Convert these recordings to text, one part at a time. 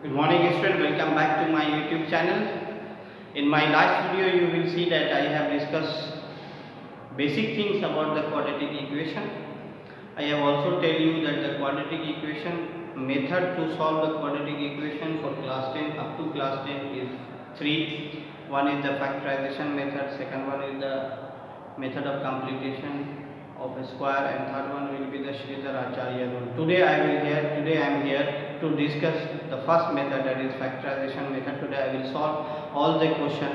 Good morning students, welcome back to my YouTube channel. In my last video you will see that I have discussed basic things about the quadratic equation. I have also tell you that the quadratic equation method to solve the quadratic equation for class 10 up to class 10 is 3. One is the factorization method, second one is the method of computation of a square, and third one will be the Sridhar Acharya rule. Today I am here to discuss the first method, that is factorization method. Today I will solve all the question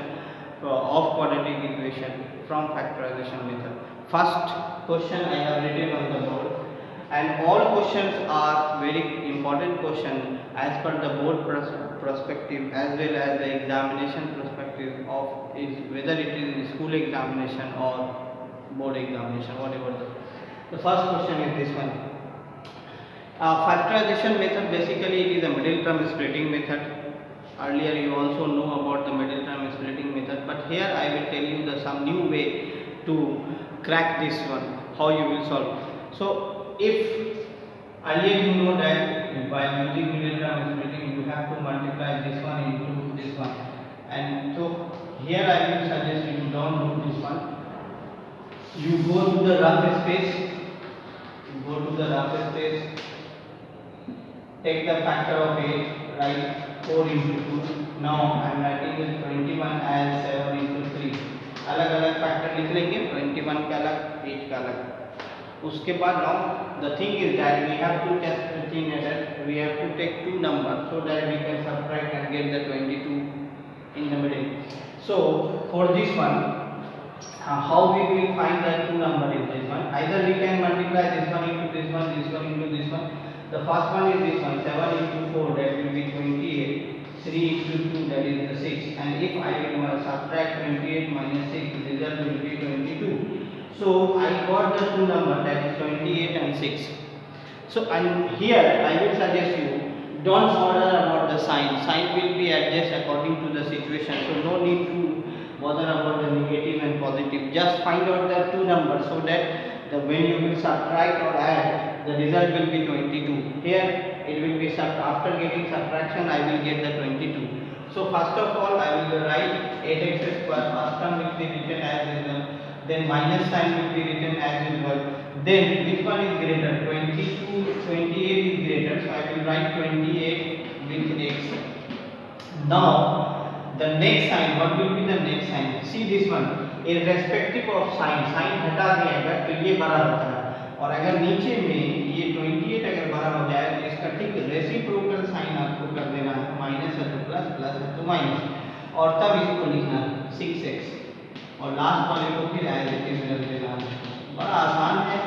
of quadratic equation from factorization method. First question I have written on the board, and all questions are very important question as per the board perspective as well as the examination perspective of is whether it is school examination or board examination, whatever. The first question is this one. Factorization method, basically it is a middle term splitting method. Earlier you also know about the middle term splitting method, but here I will tell you some new way to crack this one, how you will solve. So if earlier you know that by using middle term splitting you have to multiply this one into this one, and so here I will suggest you don't do this one. You go to the rough space, take the factor of 8, write 4 into 2. Now I am writing this 21 as 7 into 3. अलग अलग factor लिख लेंगे, 21 का अलग, 8 का अलग. उसके बाद now the thing is that we have to test the thing that we have to take two numbers so that we can subtract and get the 22 in the middle. So for this one, how we will find the two number in this one? Either we can multiply this one into this one, this one into this one. The first one is this one, 7 into 4, that will be 28. 3 into 2, that is the 6. And if I will subtract 28 minus 6, the result will be 22. So I got the two number, that is 28 and 6. So and here I will suggest you, don't bother about the sign. Sign will be adjusted according to the situation. So no need to bother about the negative and positive. Just find out the two numbers so that when you will subtract or add, the result will be 22. Here it will be after getting subtraction I will get the 22. So first of all I will write 8x square. First term will be written as usual. Then minus sign will be written as usual. Then which one is greater? 22, 28 is greater. So I will write 28 with x. Now the next sign, what will be the next sign? See this one. Irrespective of sign हटा दिया अगर तो ये बड़ा होता है, और अगर नीचे में ये 28 अगर बड़ा हो जाए तो इसका ठीक रेसिप्रोकल साइन आपको कर देना है. माइनस है तो प्लस, प्लस है तो माइनस, और तब इसको लिखना 6x और लास्ट वाले को फिर एज इट इज रख देना है. बड़ा आसान है,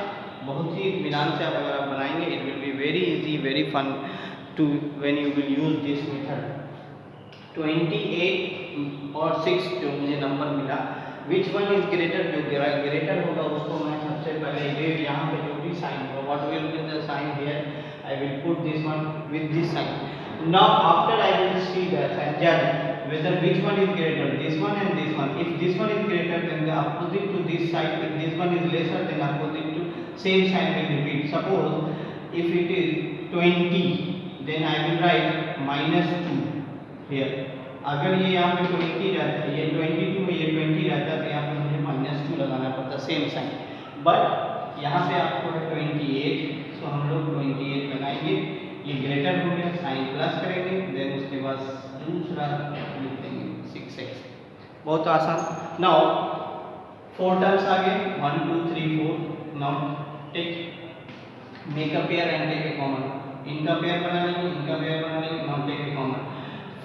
बहुत ही इत्मीनान से आप अगर आप बनाएंगे it will be very easy, very fun to when you will use this method. 28 और 6 जो मुझे नंबर मिला, विच वन इज ग्रेटर, जो ग्रेटर होगा उसको मैं सबसे पहले ये यहाँ पे जो भी साइन होगा, what will be the sign here, I will put this one with this sign. Now after I will see that and जज whether which one is greater, this one and this one. If this one is greater, then the opposite to this side. If this one is lesser, then opposite to same sign will repeat. Suppose if it is 20, then I will write minus 2 here. अगर ये यहाँ पे 20 रहता है, ये 22 में ये 20 रहता है, तो यहाँ पे मुझे माइनस 2 लगाना पड़ता, सेम साइन. बट यहाँ पे आपको है 28, सो हम लोग 28 लगाएंगे. ये ग्रेटर हो गया, साइन प्लस करेंगे, देन उसके बाद दूसरा लिख देंगे 6x. बहुत आसान. नाउ 4 टर्म्स आ गए, 1 2 3 4. Now take make a pair and take a common. इनका पेयर बना लेंगे, इनका पेयर बना लेंगे. Now take a common.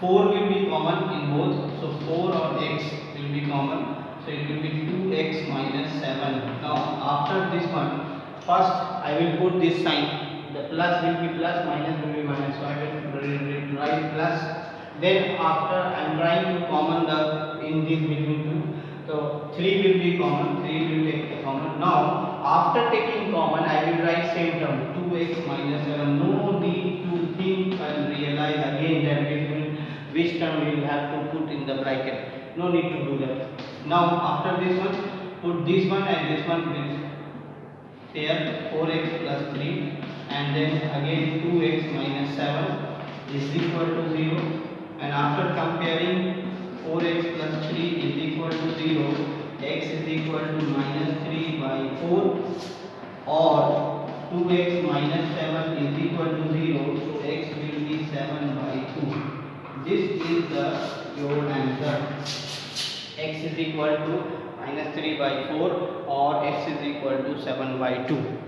4 will be common in both, so 4 or x will be common, so it will be 2x minus 7. Now after this one, first I will put this sign, the plus will be plus, minus will be minus, so I will write plus. Then after I am trying to common the in this between two, so 3 will be common, 3 will take the common. Now after taking common I will write same term, 2x minus 7. No need to think and realize again that which term we will have to put in the bracket. No need to do that. Now after this one, put this one and this one with here 4x plus 3, and then again 2x minus 7. is equal to 0, and after comparing 4x plus 3 is equal to 0, x is equal to minus 3 by 4, or 2x minus 7 is equal to 0, so x will be 7 by 2. This is your answer. X is equal to minus 3 by 4 or x is equal to 7 by 2.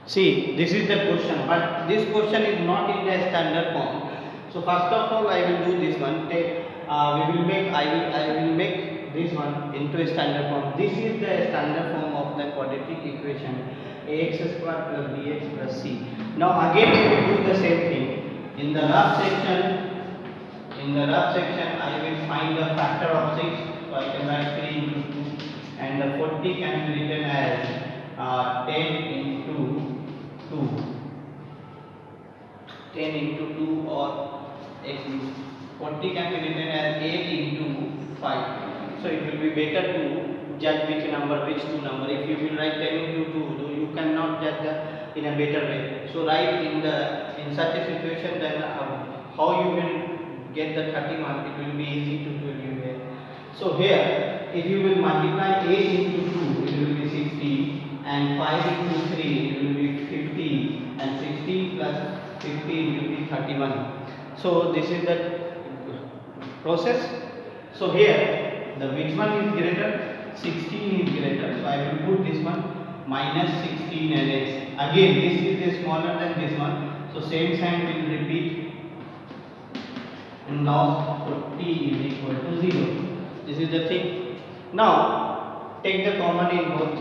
See, this is the question, but this question is not in the standard form. So first of all, I will do this one. I will make this one into a standard form. This is the standard form of the quadratic equation: ax square plus bx plus c. Now again we will do the same thing. In the rough section, I will find the factor of 6. So I can write 3 into 2, and the 40 can be written as 10 into 2. 10 into 2 or 40 can be written as 8 into 5. So it will be better to judge which two number. If you will write 10 into 2, you cannot judge in a better way. So write in such a situation, then how you will get the 31, it will be easy to tell you here. So here, if you will multiply 8 into 2, it will be 60, and 5 into 3, it will be 50, and 60 plus 50 will be 31. So this is the process. So here, the which one is greater? 16 is greater. So I will put this one minus 16 and x. Again, this is smaller than this one. So same sign will repeat. And now 40 is equal to 0. This is the thing. Now take the common in both.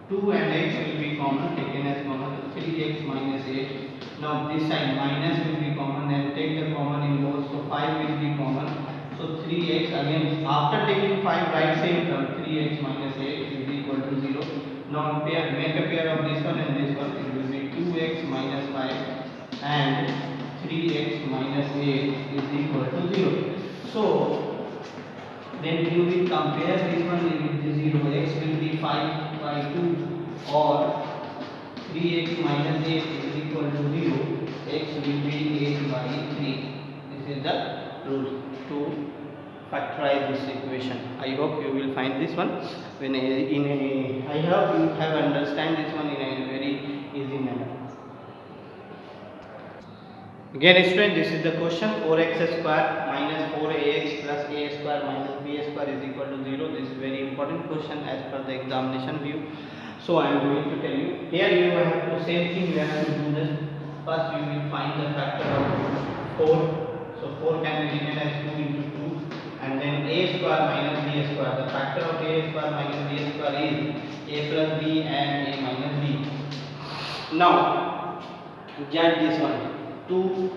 2 and x will be common, taken as common. 3x minus 8. Now this side minus will be common, and take the common in both. So 5 will be common. So 3x again, after taking 5, write same term. 3x minus 8 is equal to 0. Now make a pair of this one and this one. It will be 2x minus 5 and 3x minus 8 is equal to 0. So then you will compare this one with the 0. X will be 5 by 2 or 3x minus 8 is equal to 0. X will be 8 by 3. This is the rule to factorize this equation. I hope you will find this one I hope you have understand this one in a very easy manner. Again student, this is the question: 4x square minus 4ax plus a square minus b square is equal to 0. This is very important question as per the examination view. So I am going to tell you. Here you have to same thing. You have to do this. First you will find the factor of 4. So 4 can be written as 2 into 2, and then a square minus b square. The factor of a square minus b square is a plus b and a minus b. Now judge this one. 2,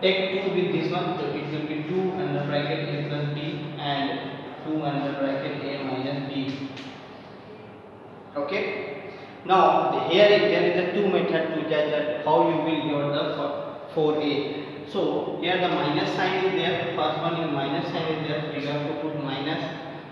take 2 with this one, so it will be 2 under bracket a plus b and 2 under bracket a minus b. Okay. Now here there is a two method to judge that how you will get the 4a. So here the minus sign is there. First one is minus sign is there. So you have to put minus.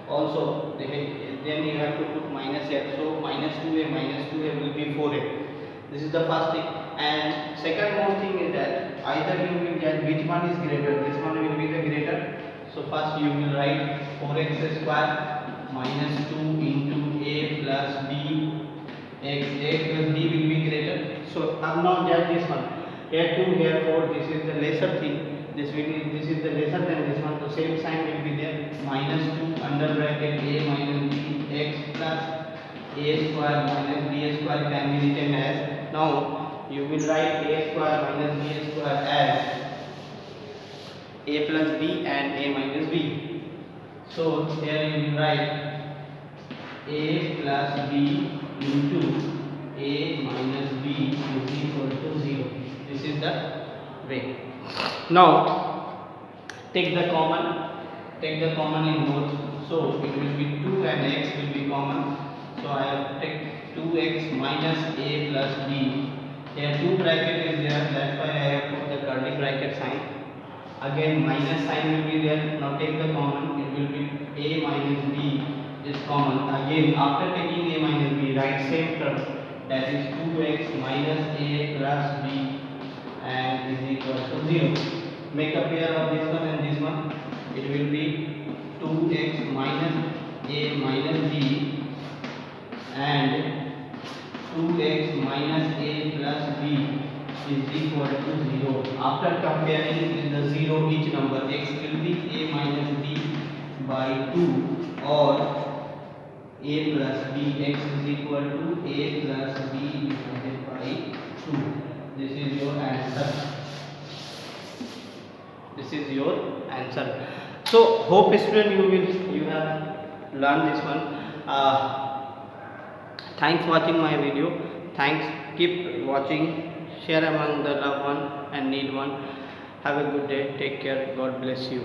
Also then you have to put minus here. So minus 2a will be 4a. This is the first thing. And second most thing is that either you will judge which one is greater. This one will be the greater. So first you will write 4x square minus 2 into a plus b. A plus b will be greater. So now judge this one. Here 2, here 4. This is the lesser thing. This is the lesser than this one. So same sign will be there. Minus 2 under bracket a minus b x plus a square minus b square can be written as. Now you will write a square minus b square as a plus b and a minus b. So here you will write a plus b into a minus b is equal to 0. This is the way. Now take the common in both. So it will be 2 and x will be common. So I have take 2x minus a plus b. Here 2 bracket is there, that's why I have put the curly bracket sign. Again minus sign will be there. Now take the common. It will be a minus b is common. Again after taking a minus b, write same term, that is 2x minus a plus b, and is equal to 0. Make a pair of this one and this one. It will be 2x minus a minus b and 2x minus a plus b is equal to 0. After comparing with the 0 each number, x will be a minus b by 2 or a plus b. X is equal to a plus b divided by 2. This is your answer. This is your answer. So hope student you have learned this one. Thanks watching my video. Thanks, keep watching, share among the loved one and need one. Have a good day, take care, God bless you.